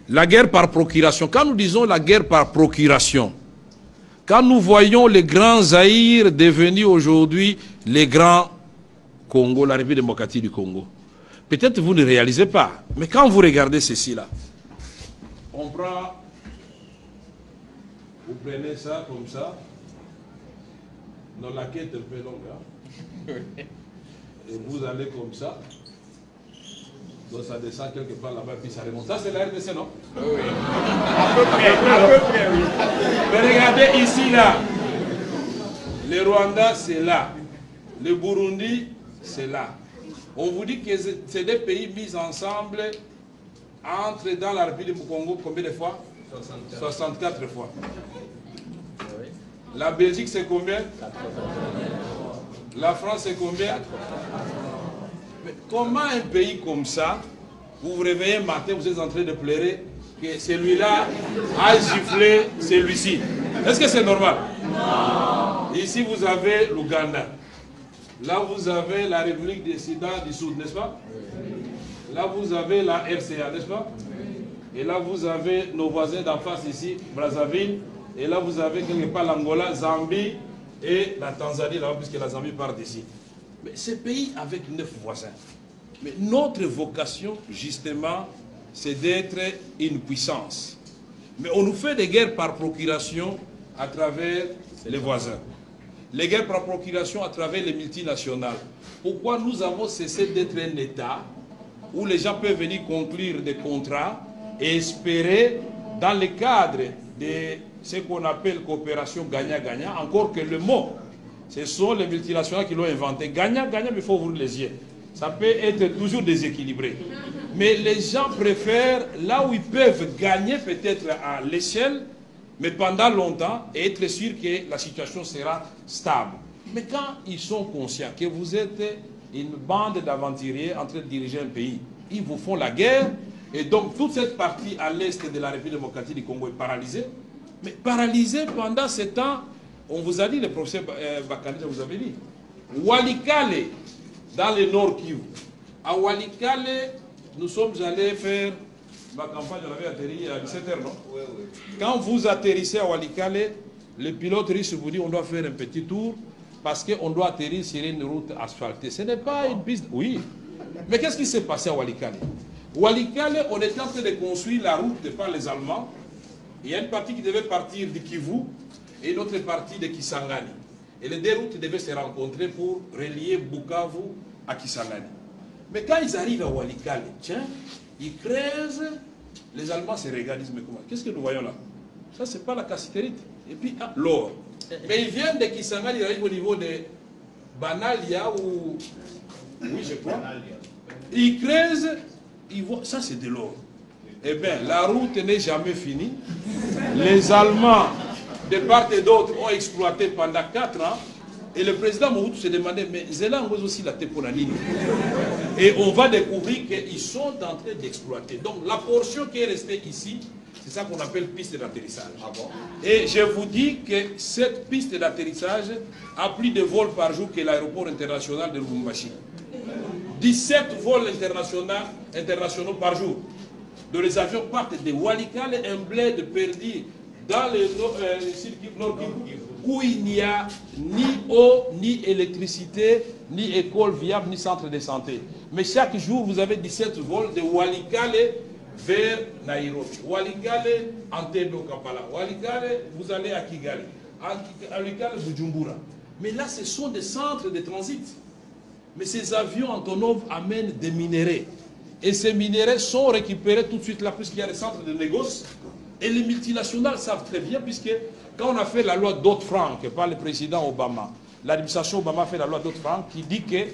La guerre par procuration. Quand nous disons la guerre par procuration, quand nous voyons les grands Zaïre devenir aujourd'hui les grands Congo, la République démocratique du Congo, peut-être vous ne réalisez pas, mais quand vous regardez ceci là, on prend, vous prenez ça comme ça, dans la quête un peu longue, hein? Et vous allez comme ça, donc ça descend quelque part là-bas, puis ça remonte. Ça c'est la RDC, non? Oui. À peu près, oui. Mais regardez ici là, le Rwanda c'est là, le Burundi c'est là. On vous dit que c'est des pays mis ensemble, entrent dans la République du Congo combien de fois? 64 fois. La Belgique c'est combien? La France c'est combien? Mais comment un pays comme ça, vous vous réveillez un matin, vous êtes en train de pleurer que celui-là a giflé celui-ci? Est-ce que c'est normal? Non. Ici vous avez l'Ouganda. Là vous avez la République des Soudan du Sud, n'est-ce pas? Là vous avez la RCA, n'est-ce pas? Et là vous avez nos voisins d'en face ici, Brazzaville. Et là vous avez quelque part l'Angola, Zambie et la Tanzanie, là puisque la Zambie part d'ici. Mais ces pays avec 9 voisins. Mais notre vocation, justement, c'est d'être une puissance. Mais on nous fait des guerres par procuration à travers les voisins. Les guerres par procuration à travers les multinationales. Pourquoi nous avons cessé d'être un État où les gens peuvent venir conclure des contrats et espérer, dans le cadre de ce qu'on appelle coopération gagnant-gagnant, encore que le mot, ce sont les multinationales qui l'ont inventé. Gagnant-gagnant, mais il faut ouvrir les yeux. Ça peut être toujours déséquilibré. Mais les gens préfèrent là où ils peuvent gagner peut-être à l'échelle, mais pendant longtemps, et être sûr que la situation sera stable. Mais quand ils sont conscients que vous êtes une bande d'aventuriers en train de diriger un pays, ils vous font la guerre, et donc toute cette partie à l'est de la République démocratique du Congo est paralysée. Mais paralysée pendant ce temps, on vous a dit, le professeur Bakane, vous avez dit, Walikale, dans le nord Kivu. À Walikale, nous sommes allés faire ma campagne, on avait atterri à 17h, non? Oui, oui. Quand vous atterrissez à Walikale, le pilote russe vous dit on doit faire un petit tour parce qu'on doit atterrir sur une route asphaltée. Ce n'est pas une piste. Oui. Mais qu'est-ce qui s'est passé à Walikale? Walikale, on était en train de construire la route par les Allemands. Il y a une partie qui devait partir de Kivu et une autre partie de Kisangani. Et les deux routes devaient se rencontrer pour relier Bukavu à Kisangani. Mais quand ils arrivent à Walikale, tiens, ils creusent, les Allemands se regardent, ils disent, mais comment? Qu'est-ce que nous voyons là? Ça, c'est pas la cassiterite. Et puis, ah, l'or. Mais ils viennent de Kisangani, ils arrivent au niveau de Banalia ou... Oui, je crois. Ils creusent, ils voient, ça c'est de l'or. Eh bien, la route n'est jamais finie. Les Allemands, de part et d'autre, ont exploité pendant 4 ans. Et le président Mobutu se demandait, mais Zélan aussi la Teponanini. Et on va découvrir qu'ils sont en train d'exploiter. Donc la portion qui est restée ici, c'est ça qu'on appelle piste d'atterrissage. Ah bon? Et je vous dis que cette piste d'atterrissage a plus de vols par jour que l'aéroport international de Lubumbashi. 17 vols internationaux par jour. Donc les avions partent de Walikale, un bled perdu dans le circuit nord Kivu, où il n'y a ni eau, ni électricité, ni école viable, ni centre de santé. Mais chaque jour, vous avez 17 vols de Walikale vers Nairobi. Walikale, Entebbe, Kampala. Walikale, vous allez à Kigali. Walikale, Bujumbura. Mais là, ce sont des centres de transit. Mais ces avions Antonov amènent des minéraux. Et ces minéraux sont récupérés tout de suite là, puisqu'il y a des centres de négoce. Et les multinationales savent très bien, puisque quand on a fait la loi Dodd-Frank par le président Obama, l'administration Obama a fait la loi Dodd-Frank qui dit que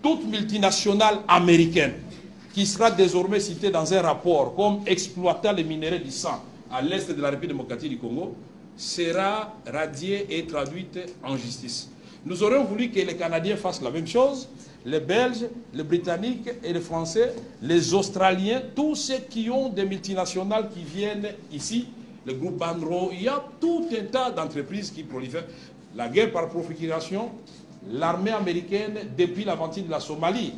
toute multinationale américaine qui sera désormais citée dans un rapport comme exploitant les minéraux du sang à l'est de la République démocratique du Congo sera radiée et traduite en justice. Nous aurions voulu que les Canadiens fassent la même chose, les Belges, les Britanniques et les Français, les Australiens, tous ceux qui ont des multinationales qui viennent ici, le groupe Banro, il y a tout un tas d'entreprises qui prolifèrent. La guerre par procuration, l'armée américaine, depuis l'aventure de la Somalie,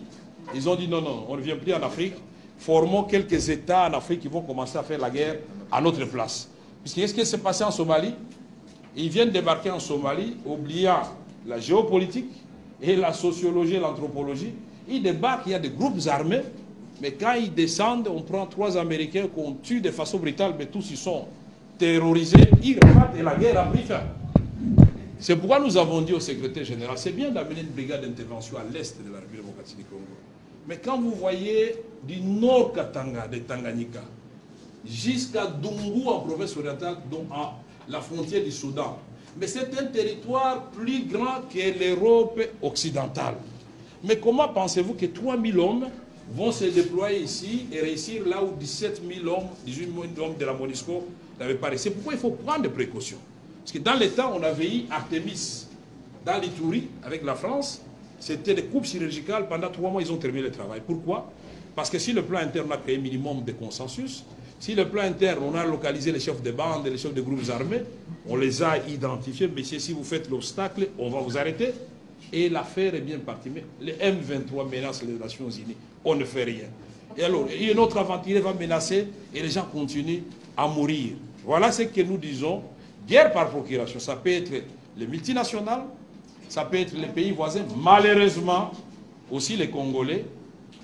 ils ont dit non, non, on ne vient plus en Afrique. formons quelques États en Afrique qui vont commencer à faire la guerre à notre place. Puisque qu'est-ce qui s'est passé en Somalie? Ils viennent débarquer en Somalie, oubliant la géopolitique et la sociologie et l'anthropologie. Ils débarquent, il y a des groupes armés, mais quand ils descendent, on prend 3 Américains qu'on tue de façon brutale, mais tous ils sont terrorisés, ils repartent et la guerre a pris fin. C'est pourquoi nous avons dit au secrétaire général, c'est bien d'amener une brigade d'intervention à l'est de la République démocratique du Congo. Mais quand vous voyez du nord Katanga, de Tanganyika, jusqu'à Dungu en province orientale, donc à la frontière du Soudan, mais c'est un territoire plus grand que l'Europe occidentale. Mais comment pensez-vous que 3000 hommes vont se déployer ici et réussir là où 17 000 hommes, 18 000 hommes de la MONUSCO n'avaient pas réussi? C'est pourquoi il faut prendre des précautions. Parce que dans les temps, on avait eu Artemis dans l'Ituri avec la France. C'était des coupes chirurgicales. Pendant 3 mois, ils ont terminé le travail. Pourquoi? Parce que si le plan interne a créé un minimum de consensus, si le plan interne, on a localisé les chefs de bande et les chefs de groupes armés, on les a identifiés. Messieurs, si vous faites l'obstacle, on va vous arrêter. Et l'affaire est bien partie. Mais les M23 menacent les Nations Unies. On ne fait rien. Et alors, une autre aventurier va menacer et les gens continuent à mourir. Voilà ce que nous disons. Guerre par procuration, ça peut être les multinationales, ça peut être les pays voisins, malheureusement aussi les Congolais.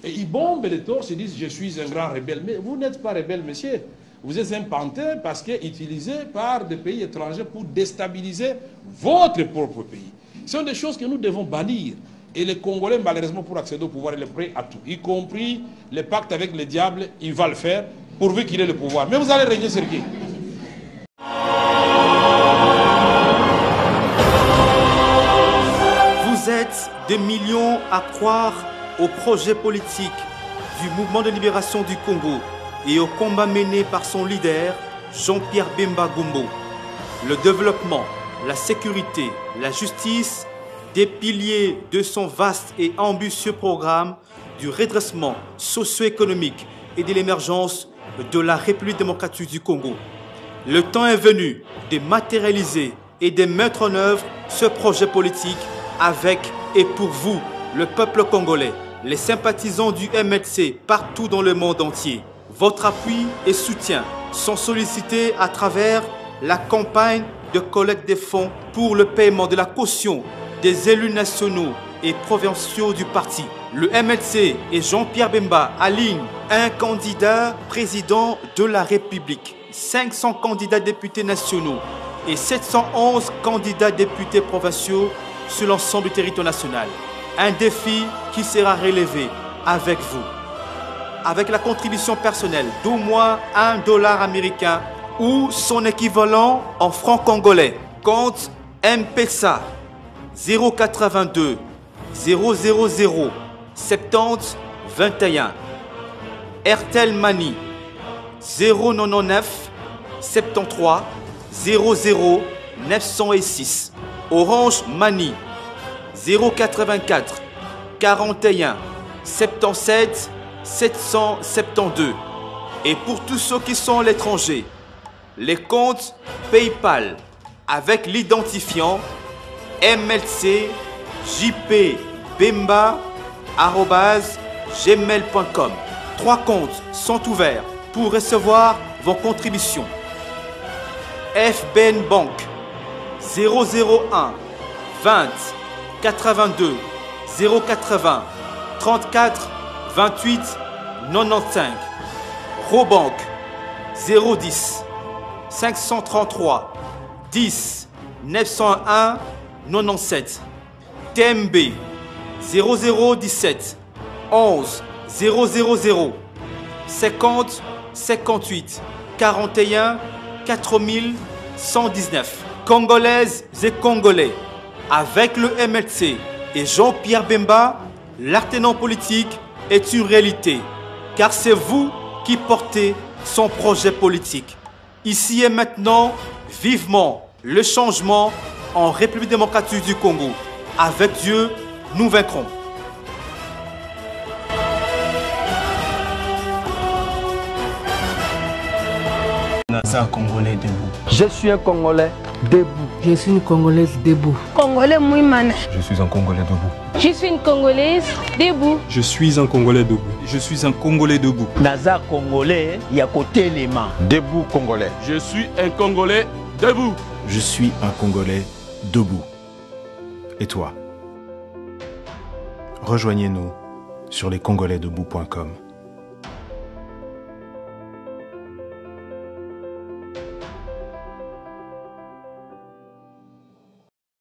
Et ils bombent les torses, ils disent je suis un grand rebelle. Mais vous n'êtes pas rebelle, monsieur. Vous êtes un pantin parce que utilisé par des pays étrangers pour déstabiliser votre propre pays. Ce sont des choses que nous devons bannir. Et les Congolais, malheureusement, pour accéder au pouvoir, ils sont prêts à tout. Y compris les pactes avec le diable, il va le faire pourvu qu'il ait le pouvoir. Mais vous allez régner sur qui? Vous êtes des millions à croire au projet politique du mouvement de libération du Congo et au combat mené par son leader, Jean-Pierre Bemba Gombo. Le développement, la sécurité, la justice, des piliers de son vaste et ambitieux programme du redressement socio-économique et de l'émergence de la République démocratique du Congo. Le temps est venu de matérialiser et de mettre en œuvre ce projet politique avec et pour vous, le peuple congolais, les sympathisants du MLC partout dans le monde entier. Votre appui et soutien sont sollicités à travers la campagne de collecte des fonds pour le paiement de la caution des élus nationaux et provinciaux du parti. Le MLC et Jean-Pierre Bemba alignent un candidat président de la République, 500 candidats députés nationaux et 711 candidats députés provinciaux sur l'ensemble du territoire national. Un défi qui sera relevé avec vous. Avec la contribution personnelle d'au moins $1 américain ou son équivalent en francs congolais. Compte M-Pesa 082 000 70 21. Airtel Money 099 73 00 906. Orange Money 084 41 77 772. Et pour tous ceux qui sont à l'étranger, les comptes PayPal avec l'identifiant mlcjpbemba@gmail.com. 3 comptes sont ouverts pour recevoir vos contributions. FBN Bank 001 20 82 080 34 28 95. Robank 010 533 10 901 97. TMB 0017 11 000 50 58 41 4119. Congolaises et Congolais, avec le MLC et Jean-Pierre Bemba, l'artenant politique est une réalité, car c'est vous qui portez son projet politique. Ici et maintenant, vivement le changement en République démocratique du Congo. Avec Dieu, nous vaincrons. Naza Congolais debout. Je suis un Congolais debout. Je suis une Congolaise debout. Congolais Mouimane. Je suis un Congolais debout. Je suis une Congolaise debout. Je suis un Congolais debout. Je suis un Congolais debout. Naza Congolais, Yakoté les mains. Debout Congolais. Je suis un Congolais debout. Je suis un Congolais debout. Et toi? Rejoignez-nous sur lescongolaisdebout.com.